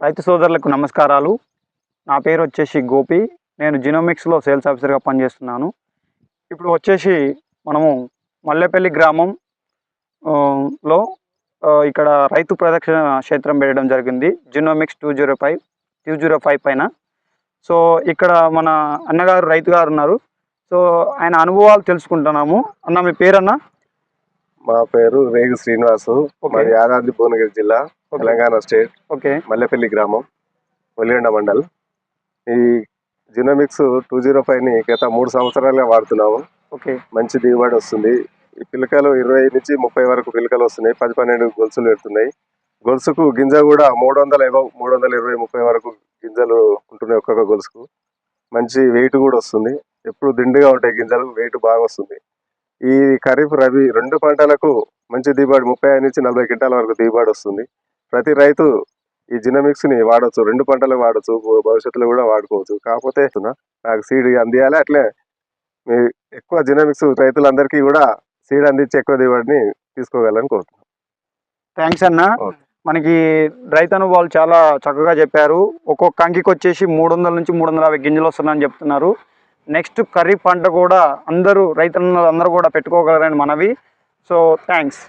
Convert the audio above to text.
రైతు సోదరులకు నమస్కారాలు. నా పేరు వచ్చేసి గోపి. నేను జినోమిక్స్లో సేల్స్ ఆఫీసర్గా పనిచేస్తున్నాను. ఇప్పుడు వచ్చేసి మనము మల్లెపల్లి గ్రామం లో ఇక్కడ రైతు ప్రదక్షిణ క్షేత్రం పెట్టడం జరిగింది. జినోమిక్స్ 205 పైన. సో ఇక్కడ మన అన్నగారు రైతు గారు ఉన్నారు. సో ఆయన అనుభవాలు తెలుసుకుంటున్నాము. అన్న, మీ పేరన్నా? మా పేరు రేగు శ్రీనివాసు. మాది యాదాద్రి భువనగిరి జిల్లా, తెలంగాణ స్టేట్. మల్లెపల్లి గ్రామం, ఒలిగొండ మండల్. ఈ జినోమిక్స్ 205ని గత 3 సంవత్సరాలుగా వాడుతున్నాము. మంచి దిగుబడి వస్తుంది. ఈ పిలకలు 20 నుంచి 30 వరకు పిలకలు వస్తున్నాయి. 10-12 గొలుసులు పెడుతున్నాయి. గొలుసుకు గింజ కూడా 300 320 30 వరకు గింజలు ఉంటున్నాయి ఒక్కొక్క గొలుసుకు. మంచి వెయిట్ కూడా వస్తుంది. ఎప్పుడు దిండుగా ఉంటాయి గింజలు, వెయిట్ బాగా వస్తుంది. ఈ ఖరీఫ్ రబీ 2 పంటలకు మంచి దిగుబడి 35 నుంచి 40 క్వింటాల వరకు దిగుబడి వస్తుంది. ప్రతి రైతు ఈ జినోమిక్స్ని వాడవచ్చు, 2 పంటలకు వాడచ్చు, భవిష్యత్తులో కూడా వాడుకోవచ్చు. కాకపోతే నాకు సీడ్ అందియాలి, అట్లే మీ ఎక్కువ జినోమిక్స్ రైతులందరికీ కూడా సీడ్ అందించి ఎక్కువ దిగుబడిని తీసుకోగలని కోరుతున్నాను. థ్యాంక్స్ అన్న. మనకి రైతు అనుభవాలు చాలా చక్కగా చెప్పారు. ఒక్కొక్క కంకికి వచ్చేసి 300 నుంచి 350 గింజలు వస్తున్నాయని చెప్తున్నారు. నెక్స్ట్ ఖరీఫ్ పంట కూడా రైతులందరూ కూడా పెట్టుకోగలరని మనవి. So thanks.